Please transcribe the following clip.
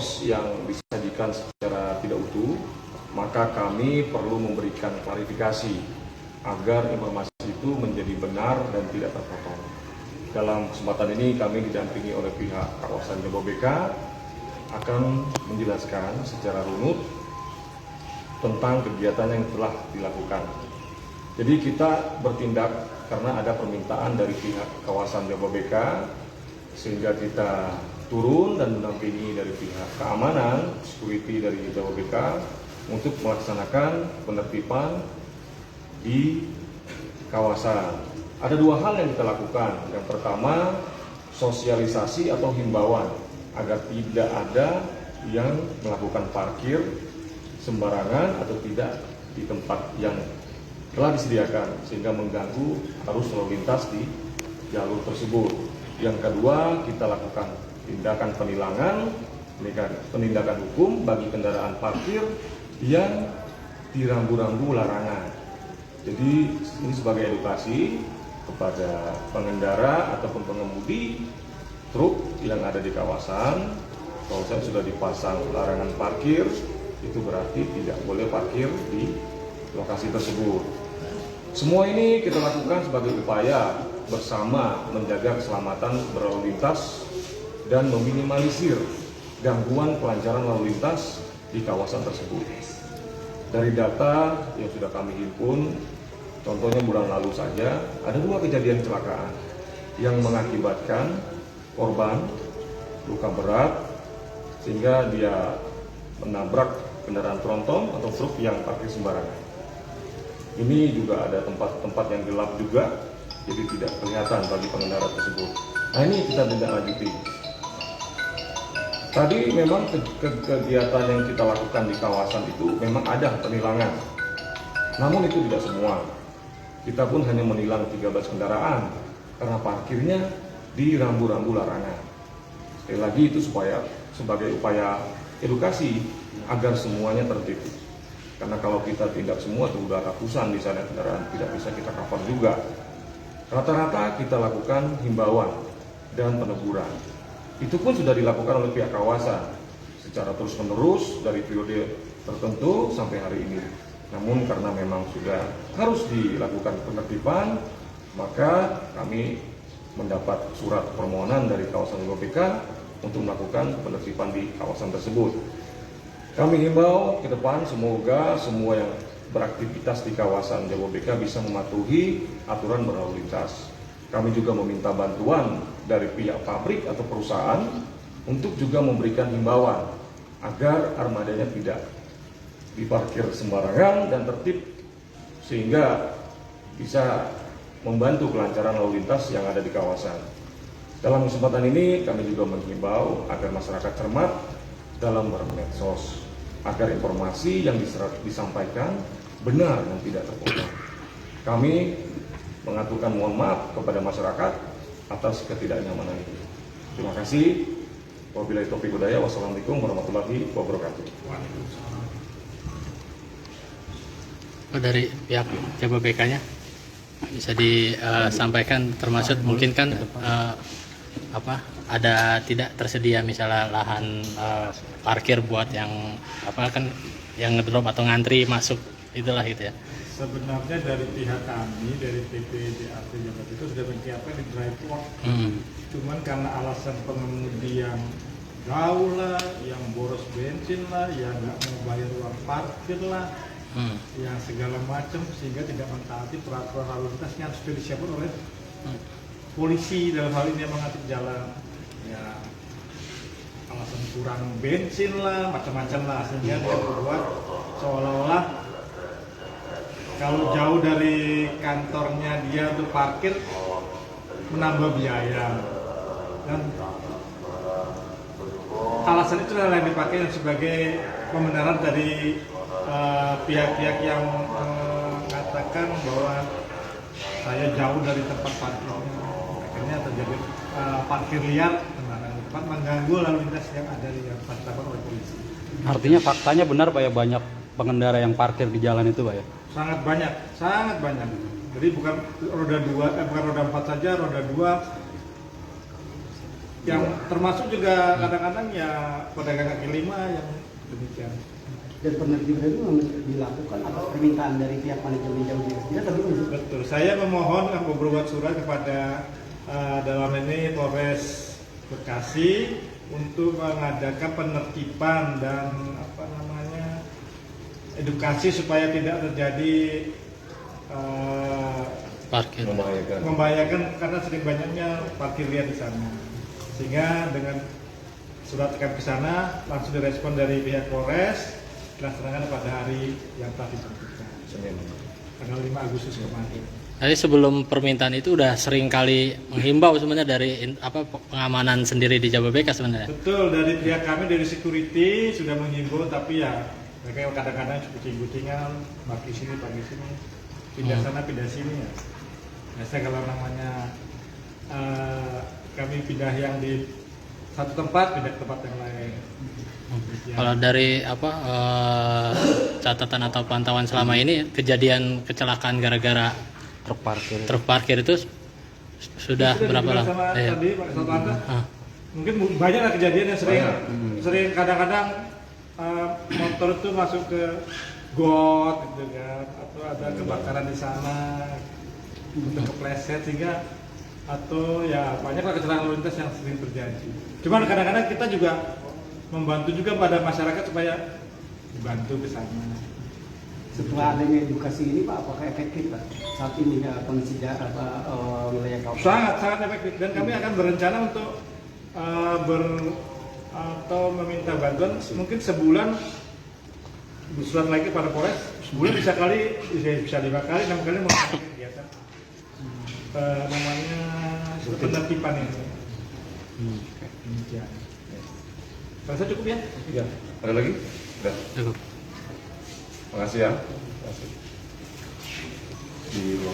medsos yang disajikan secara tidak utuh, maka kami perlu memberikan klarifikasi agar informasi itu menjadi benar dan tidak terpotong. Dalam kesempatan ini kami didampingi oleh pihak kawasan Jababeka akan menjelaskan secara runut tentang kegiatan yang telah dilakukan. Jadi kita bertindak karena ada permintaan dari pihak kawasan Jababeka, sehingga kita turun dan mendampingi dari pihak keamanan, security dari Jababeka untuk melaksanakan penertiban di kawasan. Ada dua hal yang kita lakukan. Yang pertama, sosialisasi atau himbauan agar tidak ada yang melakukan parkir sembarangan atau tidak di tempat yang telah disediakan sehingga mengganggu arus lalu lintas di jalur tersebut. Yang kedua, kita lakukan tindakan penilangan, penindakan hukum bagi kendaraan parkir yang dirambu-rambu larangan. Jadi ini sebagai edukasi kepada pengendara ataupun pengemudi truk yang ada di kawasan. Kalau sudah dipasang larangan parkir, itu berarti tidak boleh parkir di lokasi tersebut. Semua ini kita lakukan sebagai upaya bersama menjaga keselamatan berlalu lintas dan meminimalisir gangguan kelancaran lalu lintas di kawasan tersebut. Dari data yang sudah kami himpun, contohnya bulan lalu saja ada 2 kejadian kecelakaan yang mengakibatkan korban luka berat sehingga dia menabrak kendaraan tronton atau truk yang parkir sembarangan. Ini juga ada tempat-tempat yang gelap juga, jadi tidak kelihatan bagi pengendara tersebut. Nah, ini kita tindak lanjuti. Tadi memang kegiatan yang kita lakukan di kawasan itu memang ada penilangan. Namun itu tidak semua. Kita pun hanya menilang 13 kendaraan karena parkirnya di rambu-rambu larangan. Sekali lagi itu sebagai upaya edukasi agar semuanya tertib. Karena kalau kita tindak semua itu sudah ratusan di sana kendaraan, tidak bisa kita cover juga. Rata-rata kita lakukan himbauan dan peneguran. Itu pun sudah dilakukan oleh pihak kawasan secara terus-menerus dari periode tertentu sampai hari ini. Namun karena memang sudah harus dilakukan penertiban, maka kami mendapat surat permohonan dari kawasan Jababeka untuk melakukan penertiban di kawasan tersebut. Kami himbau ke depan semoga semua yang beraktivitas di kawasan Jababeka bisa mematuhi aturan berlalu lintas. Kami juga meminta bantuan dari pihak pabrik atau perusahaan untuk juga memberikan himbauan agar armadanya tidak diparkir sembarangan dan tertib sehingga bisa membantu kelancaran lalu lintas yang ada di kawasan. Dalam kesempatan ini kami juga menghimbau agar masyarakat cermat dalam bermedsos agar informasi yang disampaikan benar dan tidak terpotong. Kami mengaturkan mohon maaf kepada masyarakat atas ketidaknyamanan itu. Terima kasih. Wabillahi taufiq wal hidayah. Wassalamualaikum warahmatullahi wabarakatuh. Dari pihak Jababeka-nya bisa disampaikan, termasuk mungkin kan ada tidak tersedia misalnya lahan parkir buat yang yang ngedrop atau ngantri masuk itulah gitu ya. Sebenarnya dari pihak kami, dari PPDAT Jakarta itu sudah menyiapkan di drivewalk. Cuman karena alasan pengemudi yang gaul lah, yang boros bensin lah, yang nggak mau bayar uang parkir lah, yang segala macam, sehingga tidak mentaati peraturan lalu lintas yang sudah disiapkan oleh polisi dalam hal ini yang mengatur jalan. Ya, alasan kurang bensin lah, macam-macam lah, sehingga dia membuat seolah-olah kalau jauh dari kantornya dia untuk parkir menambah biaya, dan alasan itu yang dipakai sebagai pembenaran dari pihak-pihak yang mengatakan bahwa saya jauh dari tempat parkirnya, akhirnya terjadi parkir liar tempat mengganggu lalu lintas yang ada di dilakukan oleh polisi. Artinya faktanya benar Pak ya, banyak pengendara yang parkir di jalan itu Pak ya? Sangat banyak, sangat banyak. Jadi bukan roda 4 saja, roda 2 yang termasuk juga kadang-kadang ya pedagang kaki lima yang demikian. Dan penertiban itu dilakukan atas permintaan dari pihak manajemen Jawa Barat. Tidak tapi Betul. Saya memohon berbuat surat kepada dalam ini Polres Bekasi untuk mengadakan penertiban dan edukasi supaya tidak terjadi parkir. membahayakan karena sering banyaknya parkir liar di sana. Sehingga dengan surat kami ke sana langsung direspon dari pihak Polres, dilaksanakan pada hari yang telah ditentukan, Senin. tanggal 5 Agustus kemarin. Jadi sebelum permintaan itu udah sering kali menghimbau sebenarnya dari pengamanan sendiri di Jababeka sebenarnya. Betul, dari pihak kami dari security sudah menghimbau, tapi ya mereka kadang-kadang kucing-kucingan, pagi sini, pindah sana, pindah sini ya. Biasa kalau namanya kami pindah yang di satu tempat, pindah ke tempat yang lain. Ya. Kalau dari catatan atau pantauan selama ini kejadian kecelakaan gara-gara truk parkir itu sudah berapa lama? Tadi Pak Satlantas, mungkin banyak lah kejadian yang sering kadang-kadang motor itu masuk ke got gitu kan, atau ada kebakaran di sana, untuk kepleset sehingga atau ya banyaklah kecelakaan lalu lintas yang sering terjadi. Cuman kadang-kadang kita juga membantu juga pada masyarakat supaya dibantu ke sana. setelah adanya edukasi ini Pak, apakah efektif Pak saat ini kondisi wilayah kawasan? Sangat efektif, dan kami akan berencana untuk atau meminta bantuan mungkin sebulan surat lagi pada Polres, sebulan bisa 5 kali 6 kali melakukan kegiatan namanya penertiban ini. Demikian. Rasa cukup ya? Iya. Ada lagi? Udah. Cukup. Makasih ya. Makasih. Di